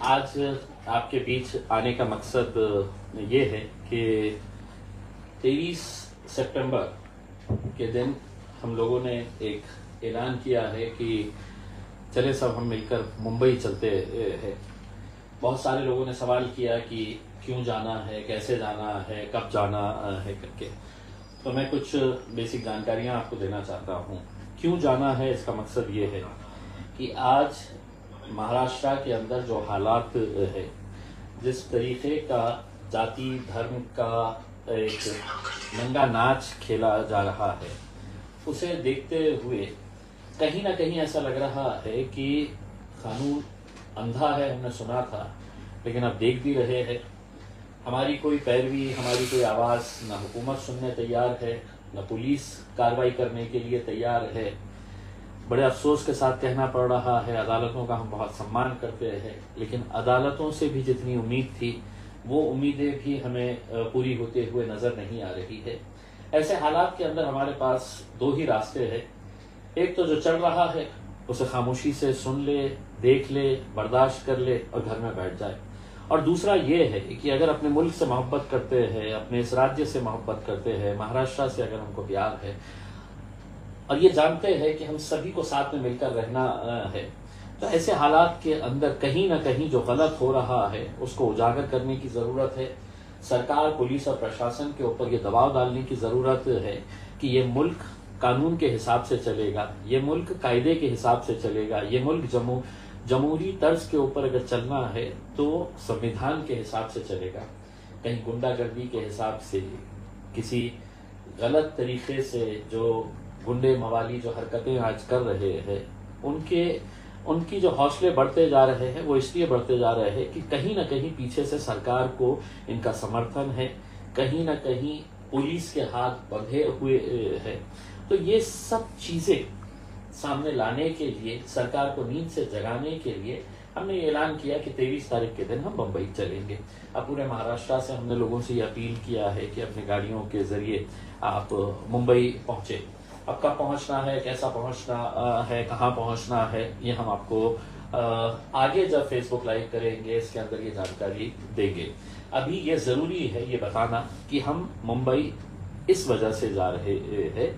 आज आपके बीच आने का मकसद ये है कि 23 सितंबर के दिन हम लोगों ने एक ऐलान किया है कि चले सब हम मिलकर मुंबई चलते हैं। बहुत सारे लोगों ने सवाल किया कि क्यों जाना है, कैसे जाना है, कब जाना है करके। तो मैं कुछ बेसिक जानकारियां आपको देना चाहता हूं। क्यों जाना है, इसका मकसद ये है कि आज महाराष्ट्र के अंदर जो हालात है, जिस तरीके का जाति धर्म का एक नंगा नाच खेला जा रहा है, उसे देखते हुए कहीं ना कहीं ऐसा लग रहा है कि कानून अंधा है। हमने सुना था, लेकिन अब देख भी रहे हैं। हमारी कोई पैरवी, हमारी कोई आवाज़ न हुकूमत सुनने तैयार है, न पुलिस कार्रवाई करने के लिए तैयार है। बड़े अफसोस के साथ कहना पड़ रहा है, अदालतों का हम बहुत सम्मान करते हैं, लेकिन अदालतों से भी जितनी उम्मीद थी वो उम्मीदें भी हमें पूरी होते हुए नजर नहीं आ रही है। ऐसे हालात के अंदर हमारे पास दो ही रास्ते हैं। एक तो जो चल रहा है उसे खामोशी से सुन ले, देख ले, बर्दाश्त कर ले और घर में बैठ जाए। और दूसरा ये है कि अगर अपने मुल्क से मोहब्बत करते हैं, अपने इस राज्य से मोहब्बत करते हैं, महाराष्ट्र से अगर हमको प्यार है और ये जानते हैं कि हम सभी को साथ में मिलकर रहना है, तो ऐसे हालात के अंदर कहीं ना कहीं जो गलत हो रहा है उसको उजागर करने की जरूरत है। सरकार, पुलिस और प्रशासन के ऊपर ये दबाव डालने की जरूरत है कि ये मुल्क कानून के हिसाब से चलेगा, ये मुल्क कायदे के हिसाब से चलेगा, ये मुल्क जमहूरी तर्ज के ऊपर अगर चलना है तो संविधान के हिसाब से चलेगा। कहीं गुंडागर्दी के हिसाब से, किसी गलत तरीके से जो गुंडे मवाली जो हरकतें आज कर रहे हैं, उनकी जो हौसले बढ़ते जा रहे हैं, वो इसलिए बढ़ते जा रहे हैं कि कहीं ना कहीं पीछे से सरकार को इनका समर्थन है, कहीं ना कहीं पुलिस के हाथ बंधे हुए हैं। तो ये सब चीजें सामने लाने के लिए, सरकार को नींद से जगाने के लिए हमने ऐलान किया कि 23 तारीख के दिन हम मुंबई चलेंगे। अब पूरे महाराष्ट्र से हमने लोगों से ये अपील किया है कि अपनी गाड़ियों के जरिए आप मुंबई पहुंचे। अब कब पहुंचना है, कैसा पहुंचना है, कहाँ पहुंचना है, ये हम आपको आगे जब फेसबुक लाइव करेंगे इसके अंदर ये जानकारी देंगे। अभी ये जरूरी है ये बताना कि हम मुंबई इस वजह से जा रहे हैं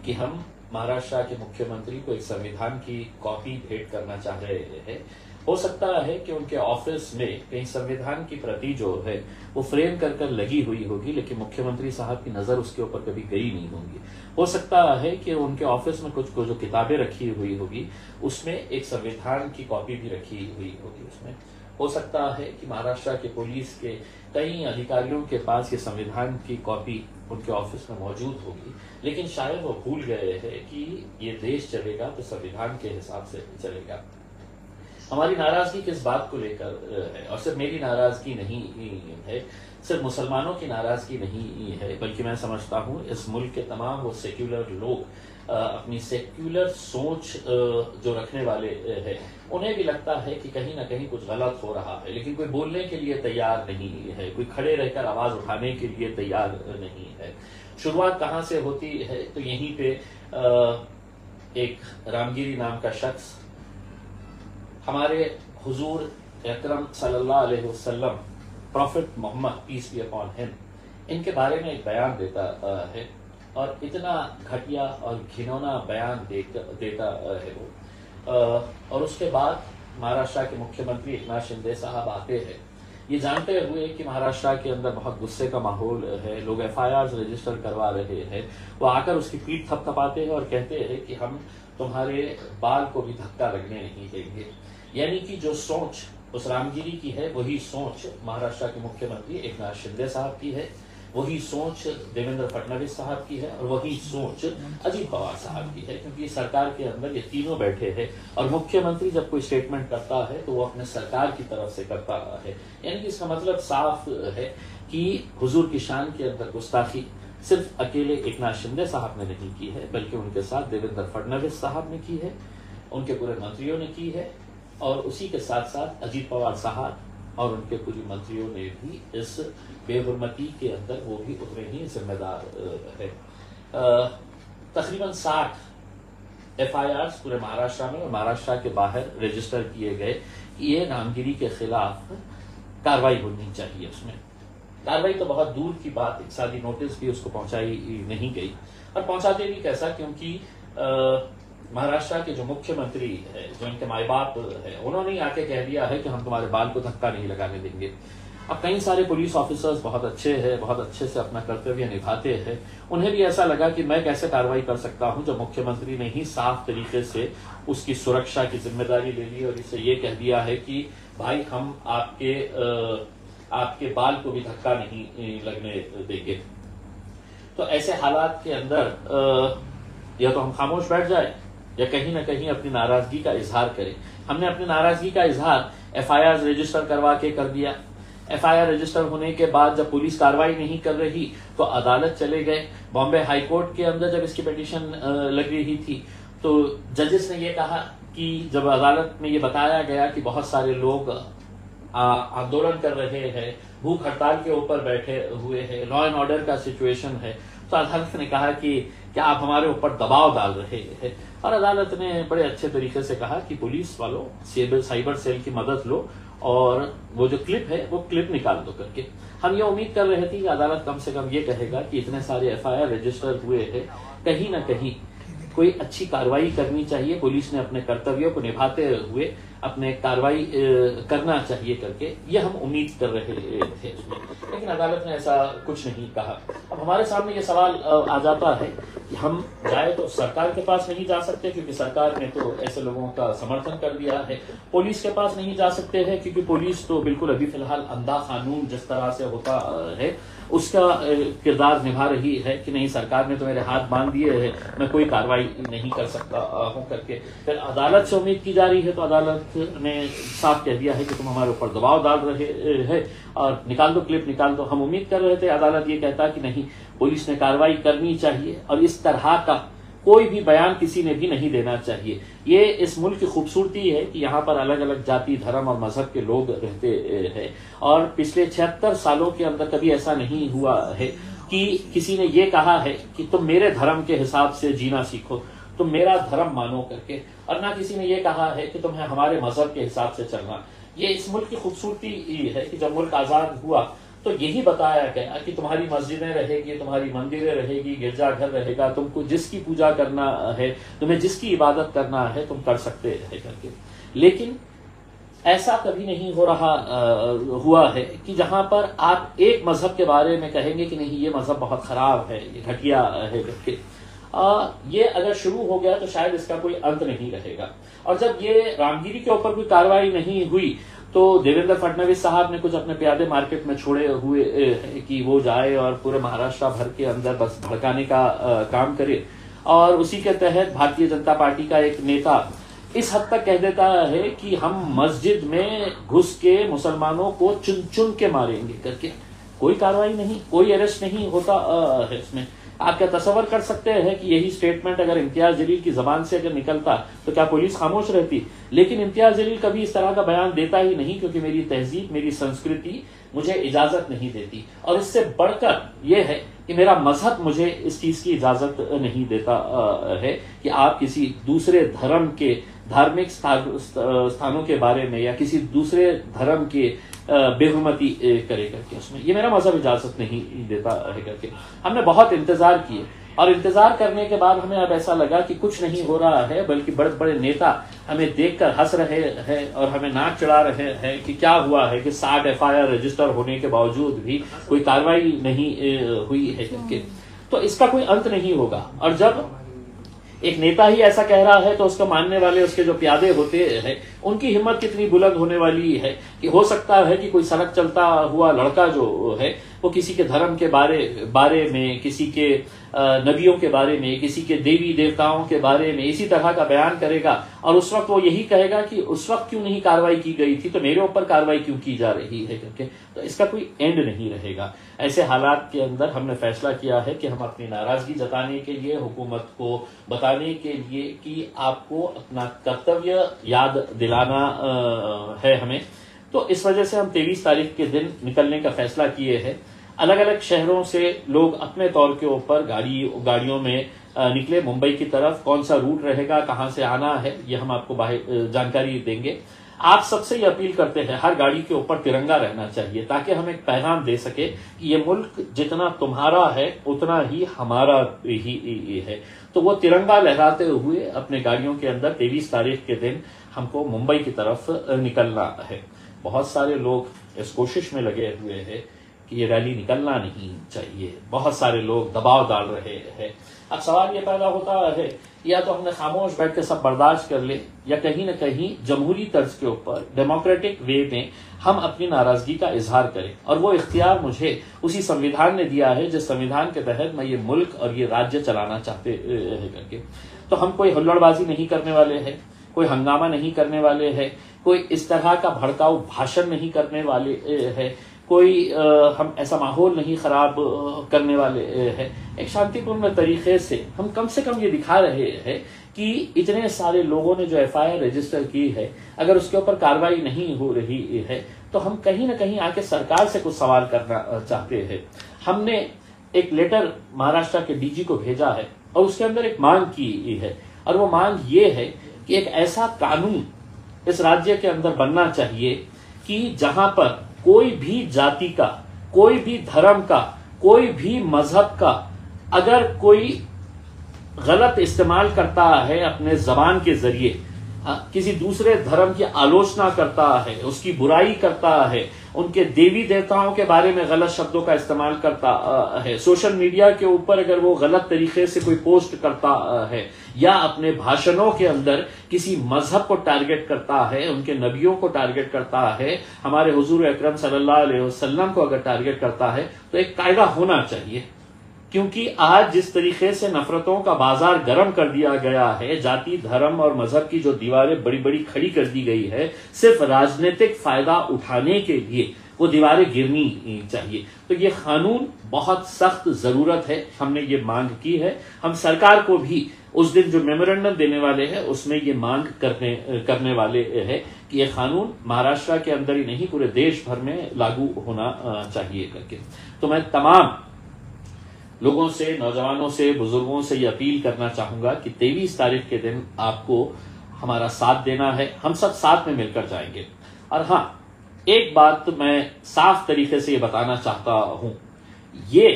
कि हम महाराष्ट्र के मुख्यमंत्री को एक संविधान की कॉपी भेंट करना चाह रहे हैं। हो सकता है कि उनके ऑफिस में कहीं संविधान की प्रति जो है वो फ्रेम कर कर लगी हुई होगी, लेकिन मुख्यमंत्री साहब की नजर उसके ऊपर कभी गई नहीं होगी। हो सकता है कि उनके ऑफिस में कुछ जो किताबें रखी हुई होगी उसमें एक संविधान की कॉपी भी रखी हुई होगी उसमें। हो सकता है कि महाराष्ट्र के पुलिस के कई अधिकारियों के पास ये संविधान की कॉपी उनके ऑफिस में मौजूद होगी, लेकिन शायद वो भूल गए हैं कि ये देश चलेगा तो संविधान के हिसाब से चलेगा। हमारी नाराजगी किस बात को लेकर है, और सिर्फ मेरी नाराजगी नहीं है, सिर्फ मुसलमानों की नाराजगी नहीं है, बल्कि मैं समझता हूँ इस मुल्क के तमाम वो सेक्युलर लोग, अपनी सेक्युलर सोच जो रखने वाले हैं, उन्हें भी लगता है कि कहीं ना कहीं कुछ गलत हो रहा है, लेकिन कोई बोलने के लिए तैयार नहीं है, कोई खड़े रहकर आवाज उठाने के लिए तैयार नहीं है। शुरुआत कहाँ से होती है, तो यहीं पे एक रामगिरी नाम का शख्स हमारे हुजूर अकरम सल्लल्लाहु अलैहि वसल्लम, prophet Muhammad peace be upon him, इनके बारे में एक बयान देता है, और इतना घटिया और घिनौना बयान देता है वो। और उसके बाद महाराष्ट्र के मुख्यमंत्री एकनाथ शिंदे साहब आते हैं, ये जानते हुए कि महाराष्ट्र के अंदर बहुत गुस्से का माहौल है, लोग एफआईआर रजिस्टर करवा रहे हैं। वो आकर उसकी पीठ थपथपाते हैं और कहते हैं कि हम तुम्हारे बाल को भी धक्का लगने नहीं देंगे। यानी कि जो सोच उस रामगिरी की है, वही सोच महाराष्ट्र के मुख्यमंत्री एकनाथ शिंदे साहब की है, वही सोच देवेंद्र फडणवीस साहब की है, और वही सोच अजीत पवार साहब की है, क्योंकि सरकार के अंदर ये तीनों बैठे हैं। और मुख्यमंत्री जब कोई स्टेटमेंट करता है तो वो अपने सरकार की तरफ से करता है। यानी कि इसका मतलब साफ है कि हुजूर की शान के अंदर गुस्ताखी सिर्फ अकेले एकनाथ शिंदे साहब ने नहीं की है, बल्कि उनके साथ देवेंद्र फडणवीस साहब ने की है, उनके पूरे मंत्रियों ने की है, और उसी के साथ साथ अजीत पवार साहब और उनके पूरी मंत्रियों ने भी इस बेहुरमती के अंदर वो भी उतने ही जिम्मेदार है। तकरीबन 60 FIRs पूरे महाराष्ट्र में और महाराष्ट्र के बाहर रजिस्टर किए गए कि ये रामगिरी के खिलाफ कार्रवाई होनी चाहिए। उसमें कार्रवाई तो बहुत दूर की बात, एक सादी नोटिस भी उसको पहुंचाई नहीं गई, और पहुंचाते भी कैसा, क्योंकि महाराष्ट्र के जो मुख्यमंत्री है, जो इनके माई बाप है, उन्होंने आके कह दिया है कि हम तुम्हारे बाल को धक्का नहीं लगाने देंगे। अब कई सारे पुलिस ऑफिसर्स बहुत अच्छे हैं, बहुत अच्छे से अपना कर्तव्य निभाते हैं, उन्हें भी ऐसा लगा कि मैं कैसे कार्रवाई कर सकता हूं जब मुख्यमंत्री ने ही साफ तरीके से उसकी सुरक्षा की जिम्मेदारी ले ली और इसे ये कह दिया है कि भाई हम आपके बाल को भी धक्का नहीं लगने देंगे। तो ऐसे हालात के अंदर या तो हम खामोश बैठ जाए या कहीं ना कहीं अपनी नाराजगी का इजहार करें। हमने अपनी नाराजगी का इजहार FIR रजिस्टर करवा के कर दिया। FIR रजिस्टर होने के बाद जब पुलिस कार्रवाई नहीं कर रही तो अदालत चले गए। बॉम्बे हाई कोर्ट के अंदर जब इसकी पिटीशन लग रही थी तो जजेस ने ये कहा कि जब अदालत में ये बताया गया कि बहुत सारे लोग आंदोलन कर रहे हैं, भूख हड़ताल के ऊपर बैठे हुए हैं, लॉ एंड ऑर्डर का सिचुएशन है, तो अदालत ने कहा कि क्या आप हमारे ऊपर दबाव डाल रहे हैं। और अदालत ने बड़े अच्छे तरीके से कहा कि पुलिस वालों साइबर सेल की मदद लो और वो जो क्लिप है वो क्लिप निकाल दो करके। हम ये उम्मीद कर रहे थे कि अदालत कम से कम ये कहेगा कि इतने सारे FIR रजिस्टर हुए हैं, कहीं ना कहीं कोई अच्छी कार्रवाई करनी चाहिए, पुलिस ने अपने कर्तव्यों को निभाते हुए अपने कार्रवाई करना चाहिए करके ये हम उम्मीद कर रहे थे। लेकिन अदालत ने ऐसा कुछ नहीं कहा। अब हमारे सामने ये सवाल आ जाता है कि हम जाए तो सरकार के पास नहीं जा सकते क्योंकि सरकार ने तो ऐसे लोगों का समर्थन कर दिया है, पुलिस के पास नहीं जा सकते हैं क्योंकि पुलिस तो बिल्कुल अभी फिलहाल अंधा कानून जिस तरह से होता है उसका किरदार निभा रही है कि नहीं सरकार ने तो मेरे हाथ बांध दिए हैं, मैं कोई कार्रवाई नहीं कर सकता हूं करके। फिर अदालत से उम्मीद की जा रही है तो अदालत ने साफ कह दिया है कि तुम हमारे ऊपर दबाव डाल रहे हैं और निकाल दो क्लिप निकाल दो। हम उम्मीद कर रहे थे अदालत ये कहता कि नहीं पुलिस ने कार्रवाई करनी चाहिए और इस तरह का कोई भी बयान किसी ने भी नहीं देना चाहिए। ये इस मुल्क की खूबसूरती है कि यहाँ पर अलग अलग जाति धर्म और मजहब के लोग रहते हैं और पिछले 76 सालों के अंदर कभी ऐसा नहीं हुआ है कि किसी ने ये कहा है कि तुम मेरे धर्म के हिसाब से जीना सीखो, तुम मेरा धर्म मानो करके, और ना किसी ने ये कहा है कि तुम्हें हमारे मजहब के हिसाब से चलना। ये इस मुल्क की खूबसूरती है कि जब मुल्क आजाद हुआ तो यही बताया गया कि तुम्हारी मस्जिदें रहेगी, तुम्हारी मंदिरें रहेगी, गिरजाघर रहेगा, तुमको जिसकी पूजा करना है, तुम्हें जिसकी इबादत करना है तुम कर सकते हैं करके। लेकिन ऐसा कभी नहीं हुआ है कि जहां पर आप एक मजहब के बारे में कहेंगे कि नहीं ये मजहब बहुत खराब है, ये घटिया है करके। ये अगर शुरू हो गया तो शायद इसका कोई अंत नहीं रहेगा। और जब ये रामगिरी के ऊपर कोई कार्रवाई नहीं हुई तो देवेंद्र फडणवीस साहब ने कुछ अपने प्यादे मार्केट में छोड़े हुए कि वो जाए और पूरे महाराष्ट्र भर के अंदर बस भड़काने का काम करे, और उसी के तहत भारतीय जनता पार्टी का एक नेता इस हद तक कह देता है कि हम मस्जिद में घुस के मुसलमानों को चुन चुन के मारेंगे करके। कोई कार्रवाई नहीं, कोई अरेस्ट नहीं होता है इसमें। आप क्या तस्वर कर सकते हैं कि यही स्टेटमेंट अगर इम्तियाज जलील की जबान से अगर निकलता तो क्या पुलिस खामोश रहती? लेकिन इम्तियाज जलील कभी इस तरह का बयान देता ही नहीं क्योंकि मेरी तहजीब मेरी संस्कृति मुझे इजाजत नहीं देती, और इससे बढ़कर यह है कि मेरा मजहब मुझे इस चीज की इजाजत नहीं देता है कि आप किसी दूसरे धर्म के धार्मिक स्थानों के बारे में या किसी दूसरे धर्म के बेहुरमती करे करके। उसमें ये मेरा मजहब इजाजत नहीं देता है करके। हमने बहुत इंतजार किए और इंतजार करने के बाद हमें अब ऐसा लगा कि कुछ नहीं हो रहा है, बल्कि बड़े बड़े नेता हमें देखकर हंस रहे हैं और हमें नाक चढ़ा रहे हैं कि क्या हुआ है कि 60 FIR रजिस्टर होने के बावजूद भी कोई कार्रवाई नहीं हुई है करके। तो इसका कोई अंत नहीं होगा। और जब एक नेता ही ऐसा कह रहा है तो उसको मानने वाले उसके जो प्यादे होते हैं उनकी हिम्मत कितनी बुलंद होने वाली है कि हो सकता है कि कोई सड़क चलता हुआ लड़का जो है वो किसी के धर्म के बारे में, किसी के नबियों के बारे में, किसी के देवी देवताओं के बारे में इसी तरह का बयान करेगा और उस वक्त वो यही कहेगा कि उस वक्त क्यों नहीं कार्रवाई की गई थी, तो मेरे ऊपर कार्रवाई क्यों की जा रही है करके। तो इसका कोई एंड नहीं रहेगा। ऐसे हालात के अंदर हमने फैसला किया है कि हम अपनी नाराजगी जताने के लिए, हुकूमत को बताने के लिए कि आपको अपना कर्तव्य याद दिलाना है हमें, तो इस वजह से हम 23 तारीख के दिन निकलने का फैसला किए हैं। अलग अलग शहरों से लोग अपने तौर के ऊपर गाड़ियों में निकले मुंबई की तरफ, कौन सा रूट रहेगा, कहां से आना है, ये हम आपको जानकारी देंगे। आप सबसे ये अपील करते हैं हर गाड़ी के ऊपर तिरंगा रहना चाहिए, ताकि हम एक पैगाम दे सके कि ये मुल्क जितना तुम्हारा है उतना ही हमारा ही है। तो वो तिरंगा लहराते हुए अपने गाड़ियों के अंदर 23 तारीख के दिन हमको मुंबई की तरफ निकलना है। बहुत सारे लोग इस कोशिश में लगे हुए हैं कि ये रैली निकलना नहीं चाहिए, बहुत सारे लोग दबाव डाल रहे हैं। अब सवाल ये पैदा होता है, या तो हमने खामोश बैठ के सब बर्दाश्त कर ले, या कहीं न कहीं जमहूरी तर्ज के ऊपर डेमोक्रेटिक वे में हम अपनी नाराजगी का इजहार करें। और वो इख्तियार मुझे उसी संविधान ने दिया है जिस संविधान के तहत मैं ये मुल्क और ये राज्य चलाना चाहते हैं करके। तो हम कोई हुल्लड़बाजी नहीं करने वाले हैं, कोई हंगामा नहीं करने वाले हैं, कोई इस तरह का भड़काऊ भाषण नहीं करने वाले हैं, कोई हम ऐसा माहौल नहीं खराब करने वाले हैं। एक शांतिपूर्ण तरीके से हम कम ये दिखा रहे हैं कि इतने सारे लोगों ने जो एफआईआर रजिस्टर की है, अगर उसके ऊपर कार्रवाई नहीं हो रही है तो हम कहीं न कहीं आके सरकार से कुछ सवाल करना चाहते हैं। हमने एक लेटर महाराष्ट्र के डीजी को भेजा है और उसके अंदर एक मांग की है, और वो मांग ये है कि एक ऐसा कानून इस राज्य के अंदर बनना चाहिए कि जहां पर कोई भी जाति का, कोई भी धर्म का, कोई भी मजहब का अगर कोई गलत इस्तेमाल करता है अपने जबान के जरिए, किसी दूसरे धर्म की आलोचना करता है, उसकी बुराई करता है, उनके देवी देवताओं के बारे में गलत शब्दों का इस्तेमाल करता है, सोशल मीडिया के ऊपर अगर वो गलत तरीके से कोई पोस्ट करता है, या अपने भाषणों के अंदर किसी मजहब को टारगेट करता है, उनके नबियों को टारगेट करता है, हमारे हुजूर अकरम सल्लल्लाहु अलैहि वसल्लम को अगर टारगेट करता है, तो एक कायदा होना चाहिए। क्योंकि आज जिस तरीके से नफरतों का बाजार गर्म कर दिया गया है, जाति धर्म और मजहब की जो दीवारें बड़ी बड़ी खड़ी कर दी गई है सिर्फ राजनीतिक फायदा उठाने के लिए, वो दीवारें गिरनी चाहिए। तो ये कानून बहुत सख्त जरूरत है, हमने ये मांग की है। हम सरकार को भी उस दिन जो मेमोरेंडम देने वाले हैं उसमें ये मांग करने वाले हैं कि ये कानून महाराष्ट्र के अंदर ही नहीं पूरे देश भर में लागू होना चाहिए करके। तो मैं तमाम लोगों से, नौजवानों से, बुजुर्गों से ये अपील करना चाहूंगा कि 23 तारीख के दिन आपको हमारा साथ देना है, हम सब साथ में मिलकर जाएंगे। और हाँ, एक बात मैं साफ तरीके से ये बताना चाहता हूं, ये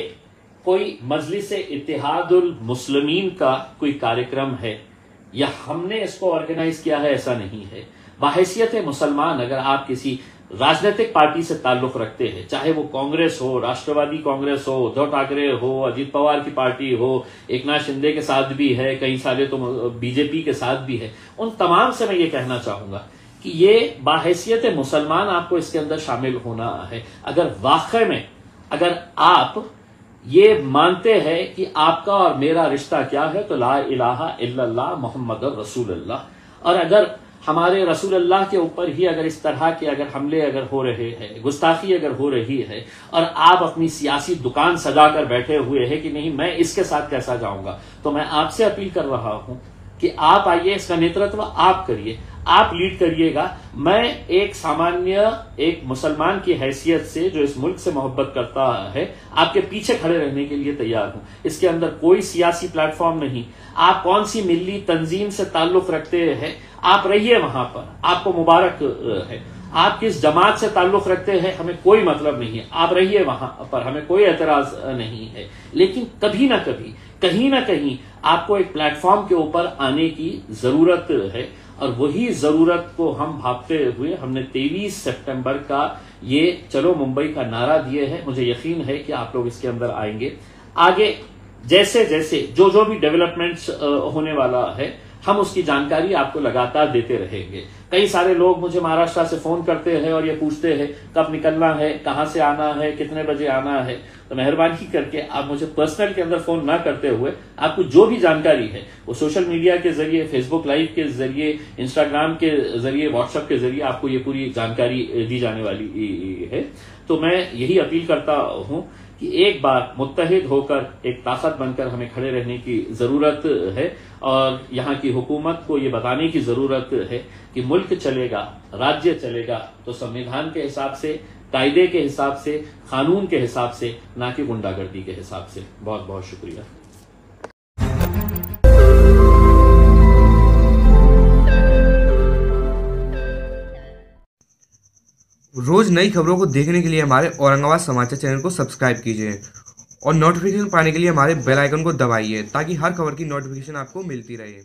कोई मजलिस इत्तेहादुल मुस्लिमीन का कोई कार्यक्रम है या हमने इसको ऑर्गेनाइज किया है, ऐसा नहीं है। बाहैसियत मुसलमान अगर आप किसी राजनीतिक पार्टी से ताल्लुक रखते हैं, चाहे वो कांग्रेस हो, राष्ट्रवादी कांग्रेस हो, उद्धव ठाकरे हो, अजीत पवार की पार्टी हो, एकनाथ शिंदे के साथ भी है, कई सारे तो बीजेपी के साथ भी है, उन तमाम से मैं ये कहना चाहूंगा कि ये बाहैसियत मुसलमान आपको इसके अंदर शामिल होना है। अगर वाकई में अगर आप ये मानते हैं कि आपका और मेरा रिश्ता क्या है, तो ला इलाहा इल्लल्लाह मुहम्मद रसूलुल्लाह, और अगर हमारे रसूलुल्लाह के ऊपर ही अगर इस तरह के अगर हमले अगर हो रहे हैं, गुस्ताखी अगर हो रही है, और आप अपनी सियासी दुकान सजा कर बैठे हुए हैं कि नहीं मैं इसके साथ कैसा जाऊंगा, तो मैं आपसे अपील कर रहा हूं कि आप आइए, इसका नेतृत्व आप करिए, आप लीड करिएगा। मैं एक सामान्य एक मुसलमान की हैसियत से जो इस मुल्क से मोहब्बत करता है, आपके पीछे खड़े रहने के लिए तैयार हूं। इसके अंदर कोई सियासी प्लेटफॉर्म नहीं, आप कौन सी मिल्ली तंजीम से ताल्लुक रखते हैं, आप रहिए वहां पर, आपको मुबारक है। आप किस जमात से ताल्लुक रखते हैं हमें कोई मतलब नहीं है, आप रहिए वहां पर, हमें कोई एतराज नहीं है। लेकिन कभी ना कभी, कहीं ना कहीं आपको एक प्लेटफॉर्म के ऊपर आने की जरूरत है, और वही जरूरत को हम भापते हुए हमने 23 सितंबर का ये चलो मुंबई का नारा दिए है। मुझे यकीन है कि आप लोग इसके अंदर आएंगे। आगे जैसे जैसे जो भी डेवलपमेंट्स होने वाला है, हम उसकी जानकारी आपको लगातार देते रहेंगे। कई सारे लोग मुझे महाराष्ट्र से फोन करते हैं और ये पूछते हैं कब निकलना है, कहां से आना है, कितने बजे आना है। तो मेहरबानी करके आप मुझे पर्सनल के अंदर फोन ना करते हुए आपको जो भी जानकारी है वो सोशल मीडिया के जरिए, फेसबुक लाइव के जरिए, इंस्टाग्राम के जरिए, व्हाट्सएप के जरिए आपको ये पूरी जानकारी दी जाने वाली है। तो मैं यही अपील करता हूं कि एक बार मुत्तहिद होकर एक ताकत बनकर हमें खड़े रहने की जरूरत है, और यहाँ की हुकूमत को ये बताने की जरूरत है कि मुल्क चलेगा, राज्य चलेगा तो संविधान के हिसाब से, कायदे के हिसाब से, कानून के हिसाब से, ना कि गुंडागर्दी के हिसाब से। बहुत बहुत शुक्रिया। रोज़ नई खबरों को देखने के लिए हमारे औरंगाबाद समाचार चैनल को सब्सक्राइब कीजिए और नोटिफिकेशन पाने के लिए हमारे बेल आइकन को दबाइए ताकि हर खबर की नोटिफिकेशन आपको मिलती रहे।